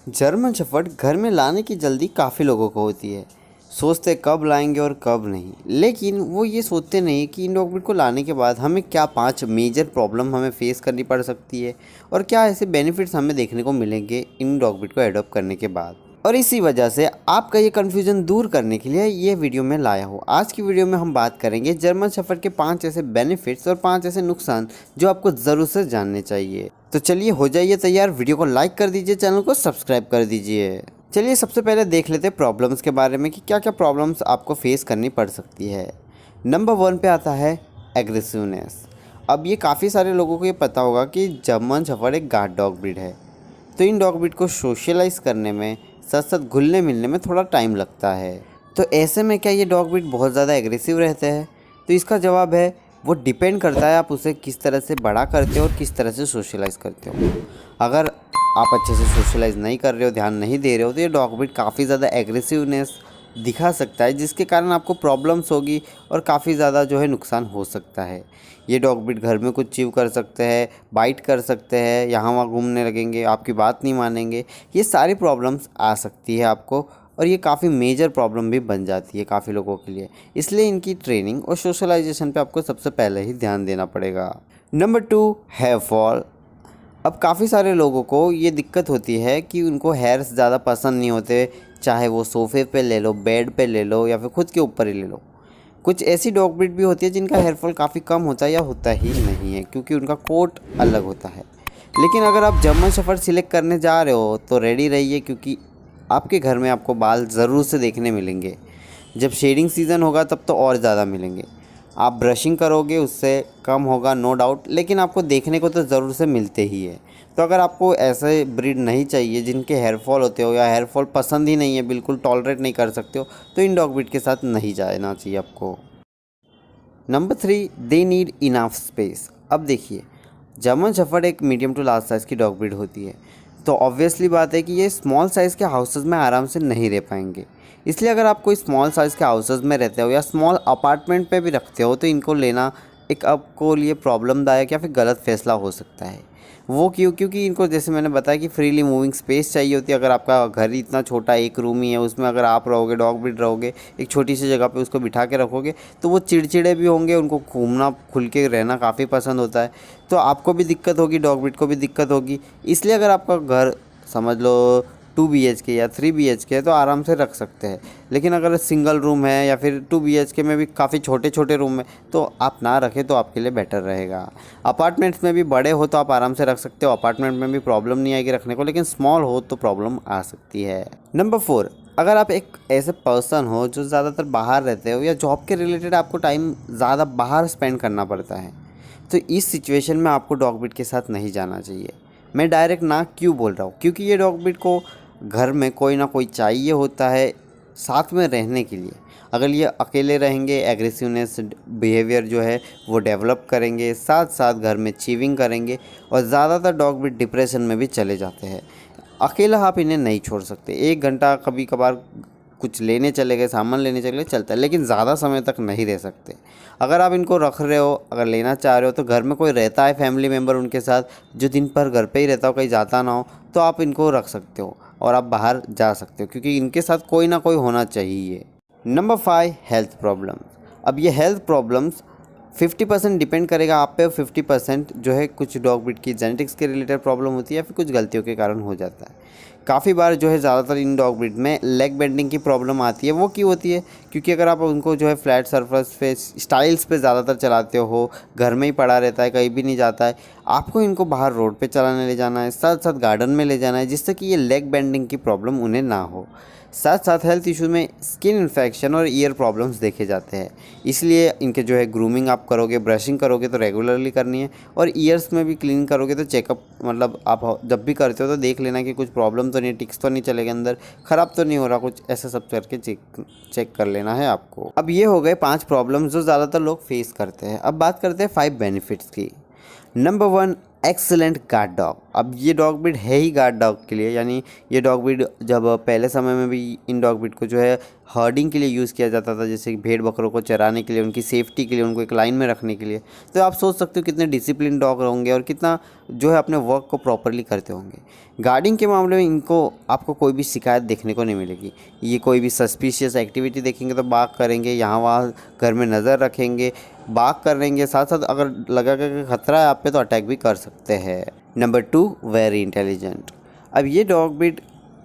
German shepherd घर में लाने की जल्दी काफ़ी लोगों को होती है। सोचते कब लाएंगे और कब नहीं, लेकिन वो ये सोचते नहीं कि इन डॉग ब्रीड को लाने के बाद हमें क्या 5 मेजर प्रॉब्लम हमें फेस करनी पड़ सकती है और क्या ऐसे बेनिफिट्स हमें देखने को मिलेंगे इन डॉग ब्रीड को एडॉप्ट करने के बाद। और इसी वजह से आपका ये कन्फ्यूज़न दूर करने के लिए ये वीडियो में लाया हूँ। आज की वीडियो में हम बात करेंगे जर्मन शेफर्ड के 5 ऐसे बेनिफिट्स और 5 ऐसे नुकसान जो आपको ज़रूर से जानने चाहिए। तो चलिए हो जाइए तैयार, वीडियो को लाइक कर दीजिए, चैनल को सब्सक्राइब कर दीजिए। चलिए सबसे पहले देख लेते हैं प्रॉब्लम्स के बारे में कि क्या क्या प्रॉब्लम्स आपको फेस करनी पड़ सकती है। नंबर 1 पे आता है एग्रेसिवनेस। अब ये काफ़ी सारे लोगों को ये पता होगा कि जर्मन शेफर्ड एक गार्ड डॉग ब्रीड है, तो इन डॉग ब्रीड को सोशलाइज करने में साथ साथ घुलने मिलने में थोड़ा टाइम लगता है। तो ऐसे में क्या ये डॉग ब्रीड बहुत ज़्यादा एग्रेसिव रहते हैं? तो इसका जवाब है वो डिपेंड करता है आप उसे किस तरह से बड़ा करते हो और किस तरह से सोशलाइज़ करते हो। अगर आप अच्छे से सोशलाइज़ नहीं कर रहे हो, ध्यान नहीं दे रहे हो, तो ये डॉग ब्रीड काफ़ी ज़्यादा एग्रेसिवनेस दिखा सकता है, जिसके कारण आपको प्रॉब्लम्स होगी और काफ़ी ज़्यादा जो है नुकसान हो सकता है। ये डॉग ब्रीड घर में कुछ चीव कर सकते हैं, बाइट कर सकते हैं, यहाँ वहाँ घूमने लगेंगे, आपकी बात नहीं मानेंगे। ये सारी प्रॉब्लम्स आ सकती है आपको और ये काफ़ी मेजर प्रॉब्लम भी बन जाती है काफ़ी लोगों के लिए। इसलिए इनकी ट्रेनिंग और सोशलाइजेशन पे आपको सबसे पहले ही ध्यान देना पड़ेगा। Number 2, hair fall. अब काफ़ी सारे लोगों को ये दिक्कत होती है कि उनको हेयर्स ज़्यादा पसंद नहीं होते, चाहे वो सोफ़े पे ले लो, बेड पे ले लो या फिर खुद के ऊपर ही ले लो। कुछ ऐसी डॉग ब्रीड भी होती है जिनका हेयर फॉल काफ़ी कम होता है या होता ही नहीं है, क्योंकि उनका कोट अलग होता है। लेकिन अगर आप जर्मन शेफर्ड सिलेक्ट करने जा रहे हो तो रेडी रहिए, क्योंकि आपके घर में आपको बाल ज़रूर से देखने मिलेंगे। जब शेडिंग सीज़न होगा तब तो और ज़्यादा मिलेंगे। आप ब्रशिंग करोगे उससे कम होगा नो डाउट, लेकिन आपको देखने को तो ज़रूर से मिलते ही है। तो अगर आपको ऐसे ब्रीड नहीं चाहिए जिनके हेयर फॉल होते हो या हेयर फॉल पसंद ही नहीं है, बिल्कुल टॉलरेट नहीं कर सकते हो, तो इन डॉग ब्रीड के साथ नहीं जाना चाहिए आपको। Number 3, they need enough space. अब देखिए, जर्मन शेफर्ड एक मीडियम टू लार्ज साइज़ की डॉग ब्रीड होती है, तो ऑब्वियसली बात है कि ये स्मॉल साइज़ के हाउसेस में आराम से नहीं रह पाएंगे। इसलिए अगर आप कोई स्मॉल साइज़ के हाउसेस में रहते हो या स्मॉल अपार्टमेंट पे भी रखते हो, तो इनको लेना एक आपको लिए प्रॉब्लमदायक या फिर गलत फैसला हो सकता है। वो क्यों? क्योंकि इनको जैसे मैंने बताया कि फ्रीली मूविंग स्पेस चाहिए होती है। अगर आपका घर ही इतना छोटा एक रूम ही है, उसमें अगर आप रहोगे, डॉग ब्रीड रहोगे, एक छोटी सी जगह पे उसको बिठा के रखोगे, तो वो चिड़चिड़े भी होंगे, उनको घूमना खुल के रहना काफ़ी पसंद होता है। तो आपको भी दिक्कत होगी, डॉग ब्रीड को भी दिक्कत होगी। इसलिए अगर आपका घर समझ लो 2 BHK या 3 BHK है तो आराम से रख सकते हैं। लेकिन अगर सिंगल रूम है या फिर 2 BHK में भी काफ़ी छोटे छोटे रूम है तो आप ना रखें तो आपके लिए बेटर रहेगा। अपार्टमेंट्स में भी बड़े हो तो आप आराम से रख सकते हो, अपार्टमेंट में भी प्रॉब्लम नहीं आएगी रखने को, लेकिन स्मॉल हो तो प्रॉब्लम आ सकती है। नंबर 4, अगर आप एक ऐसे पर्सन हो जो ज़्यादातर बाहर रहते हो या जॉब के रिलेटेड आपको टाइम ज़्यादा बाहर स्पेंड करना पड़ता है, तो इस सिचुएशन में आपको डॉग ब्रीड के साथ नहीं जाना चाहिए। मैं डायरेक्ट ना क्यों बोल रहा हूँ? क्योंकि ये डॉग ब्रीड को घर में कोई ना कोई चाहिए होता है साथ में रहने के लिए। अगर ये अकेले रहेंगे, एग्रेसिवनेस बिहेवियर जो है वो डेवलप करेंगे, साथ साथ घर में चीविंग करेंगे और ज़्यादातर डॉग ब्रीड डिप्रेशन में भी चले जाते हैं। अकेला आप इन्हें नहीं छोड़ सकते। 1 घंटा कभी कभार कुछ लेने चले गए, सामान लेने चले गए, चलता है, लेकिन ज़्यादा समय तक नहीं रह सकते। अगर आप इनको रख रहे हो, अगर लेना चाह रहे हो, तो घर में कोई रहता है फैमिली मेम्बर उनके साथ जो दिन भर घर पे ही रहता हो, कहीं जाता ना हो, तो आप इनको रख सकते हो और आप बाहर जा सकते हो, क्योंकि इनके साथ कोई ना कोई होना चाहिए। Number 5, health problems. अब ये हेल्थ प्रॉब्लम्स 50% डिपेंड करेगा आप पे और 50% जो है कुछ डॉग ब्रीड की जेनेटिक्स के रिलेटेड प्रॉब्लम होती है या फिर कुछ गलतियों के कारण हो जाता है। काफ़ी बार जो है ज़्यादातर इन डॉग ब्रीड में लेग बेंडिंग की प्रॉब्लम आती है। वो क्यों होती है? क्योंकि अगर आप उनको जो है फ्लैट सरफेस पे स्टाइल्स पे ज़्यादातर चलाते हो, घर में ही पड़ा रहता है, कहीं भी नहीं जाता है, आपको इनको बाहर रोड पे चलाने ले जाना है, साथ साथ गार्डन में ले जाना है, जिससे कि ये लेग बेंडिंग की प्रॉब्लम उन्हें ना हो। साथ साथ हेल्थ इशू में स्किन इन्फेक्शन और ईयर प्रॉब्लम्स देखे जाते हैं। इसलिए इनके जो है ग्रूमिंग आप करोगे, ब्रशिंग करोगे तो रेगुलरली करनी है, और ईयर्स में भी क्लीन करोगे तो चेकअप मतलब आप जब भी करते हो तो देख लेना कि कुछ प्रॉब्लम तो नहीं, टिक्स तो नहीं चलेगा अंदर, ख़राब तो नहीं हो रहा कुछ, ऐसा सब करके चेक कर लेना है आपको। अब ये हो गए 5 प्रॉब्लम्स जो ज़्यादातर लोग फेस करते हैं। अब बात करते हैं 5 बेनिफिट्स की। Number 1, excellent guard dog. अब ये डॉग ब्रीड है ही गार्ड डॉग के लिए, यानी ये डॉग ब्रीड जब पहले समय में भी इन डॉग ब्रीड को जो है हर्डिंग के लिए यूज़ किया जाता था, जैसे कि भेड़ बकरों को चराने के लिए, उनकी सेफ्टी के लिए, उनको एक लाइन में रखने के लिए। तो आप सोच सकते हो कितने डिसिप्लिन डॉग होंगे और कितना जो है अपने वर्क को प्रॉपरली करते होंगे। गार्डिंग के मामले में इनको आपको कोई भी शिकायत देखने को नहीं मिलेगी। ये कोई भी सस्पिशियस एक्टिविटी देखेंगे तो बाग करेंगे, यहाँ वहाँ घर में नज़र रखेंगे, बाग करेंगे, साथ साथ अगर लगा कि खतरा है आप पे तो अटैक भी कर सकते हैं। Number 2, very intelligent. अब ये डॉग ब्रीड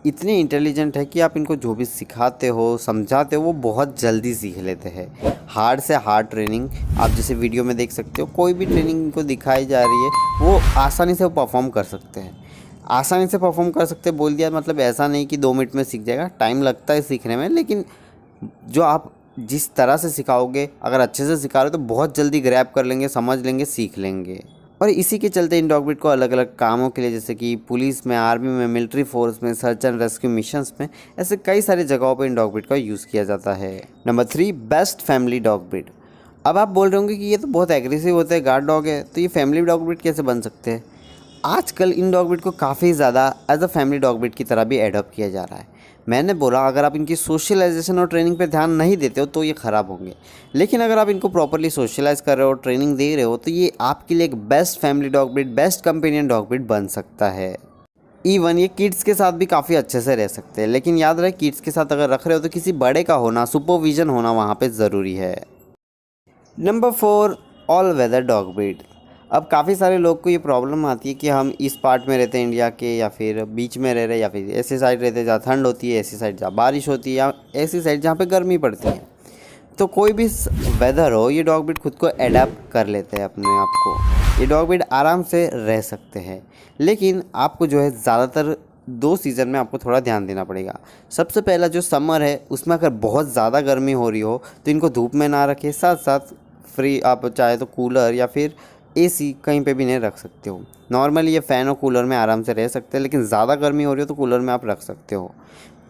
इतने इंटेलिजेंट है कि आप इनको जो भी सिखाते हो, समझाते हो, वो बहुत जल्दी सीख लेते हैं। हार्ड से हार्ड ट्रेनिंग आप जैसे वीडियो में देख सकते हो, कोई भी ट्रेनिंग इनको दिखाई जा रही है वो आसानी से परफॉर्म कर सकते हैं। आसानी से परफॉर्म कर सकते हैं बोल दिया मतलब ऐसा नहीं कि 2 मिनट में सीख जाएगा, टाइम लगता है सीखने में, लेकिन जो आप जिस तरह से सिखाओगे, अगर अच्छे से सिखा रहे हो तो बहुत जल्दी ग्रैब कर लेंगे, समझ लेंगे, सीख लेंगे। और इसी के चलते इन डॉग ब्रीड को अलग अलग कामों के लिए, जैसे कि पुलिस में, आर्मी में, मिलिट्री फोर्स में, सर्च एंड रेस्क्यू मिशंस में, ऐसे कई सारी जगहों पर इन डॉग ब्रीड का यूज़ किया जाता है। Number 3, best family dog breed. अब आप बोल रहे होंगे कि ये तो बहुत एग्रेसिव होता है, गार्ड डॉग है, तो ये फैमिली डॉग ब्रीड कैसे बन सकते हैं? आजकल इन डॉग ब्रीड को काफ़ी ज़्यादा as a family dog breed की तरह भी एडॉप्ट किया जा रहा है। मैंने बोला अगर आप इनकी सोशलाइजेशन और ट्रेनिंग पे ध्यान नहीं देते हो तो ये ख़राब होंगे, लेकिन अगर आप इनको प्रॉपरली सोशलाइज कर रहे हो, ट्रेनिंग दे रहे हो, तो ये आपके लिए एक best family dog breed, best companion dog breed बन सकता है। इवन ये किड्स के साथ भी काफ़ी अच्छे से रह सकते हैं, लेकिन याद रहे किड्स के साथ अगर रख रहे हो तो किसी बड़े का होना, सुपरविजन होना वहाँ पे ज़रूरी है। Number 4, all weather dog breed. अब काफ़ी सारे लोग को ये प्रॉब्लम आती है कि हम इस पार्ट में रहते हैं इंडिया के, या फिर बीच में रह रहे, या फिर ऐसी साइड रहते हैं जहाँ ठंड होती है, ऐसी साइड जहाँ बारिश होती है, या ऐसी साइड जहाँ पे गर्मी पड़ती है। तो कोई भी वेदर हो, ये डॉग ब्रीड खुद को एडेप्ट कर लेते हैं अपने आप को। ये डॉग ब्रीड आराम से रह सकते हैं, लेकिन आपको जो है ज़्यादातर 2 सीज़न में आपको थोड़ा ध्यान देना पड़ेगा। सबसे पहला जो समर है उसमें अगर बहुत ज़्यादा गर्मी हो रही हो तो इनको धूप में ना रखें, साथ साथ फ्री आप चाहे तो कूलर या फिर एसी कहीं पे भी नहीं रख सकते हो। नॉर्मली ये फ़ैन और कूलर में आराम से रह सकते हैं, लेकिन ज़्यादा गर्मी हो रही हो तो कूलर में आप रख सकते हो।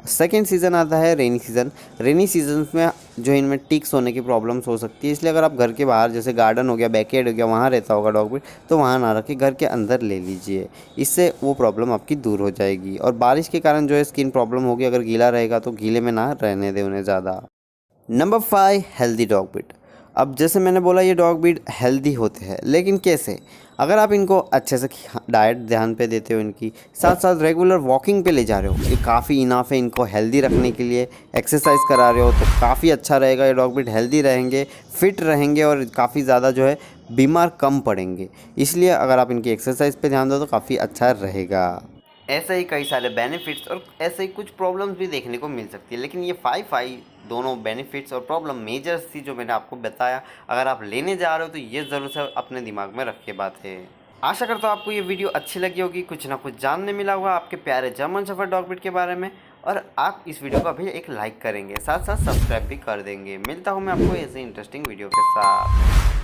सेकेंड सीज़न आता है रेनी सीज़न। रेनी सीजन में जो इनमें टिक्स होने की प्रॉब्लम्स हो सकती है, इसलिए अगर आप घर के बाहर जैसे गार्डन हो गया, बैकयार्ड हो गया, वहाँ रहता होगा डॉग ब्रीड, तो वहाँ ना रखें, घर के अंदर ले लीजिए, इससे वो प्रॉब्लम आपकी दूर हो जाएगी। और बारिश के कारण जो है स्किन प्रॉब्लम होगी, अगर गीला रहेगा तो गीले में ना रहने दें उन्हें ज़्यादा। Number 5, healthy dog breed. अब जैसे मैंने बोला ये डॉग ब्रीड हेल्दी होते हैं, लेकिन कैसे? अगर आप इनको अच्छे से डाइट ध्यान पे देते हो, इनकी साथ साथ रेगुलर वॉकिंग पे ले जा रहे हो, ये काफ़ी इनाफ है इनको हेल्दी रखने के लिए। एक्सरसाइज करा रहे हो तो काफ़ी अच्छा रहेगा, ये डॉग ब्रीड हेल्दी रहेंगे, फिट रहेंगे और काफ़ी ज़्यादा जो है बीमार कम पड़ेंगे। इसलिए अगर आप इनकी एक्सरसाइज पे ध्यान दो तो काफ़ी अच्छा रहेगा। ऐसे ही कई सारे बेनिफिट्स और ऐसे ही कुछ प्रॉब्लम्स भी देखने को मिल सकती है, लेकिन ये 5 दोनों बेनिफिट्स और प्रॉब्लम मेजर्स थी जो मैंने आपको बताया। अगर आप लेने जा रहे हो तो ये ज़रूर से अपने दिमाग में रख के बात है। आशा करता हूँ आपको ये वीडियो अच्छी लगी होगी, कुछ ना कुछ जानने मिला होगा आपके प्यारे जर्मन शेफर्ड डॉग ब्रीड के बारे में, और आप इस वीडियो को अभी एक लाइक करेंगे, साथ साथ सब्सक्राइब भी कर देंगे। मिलता हूँ मैं आपको ऐसे इंटरेस्टिंग वीडियो के साथ।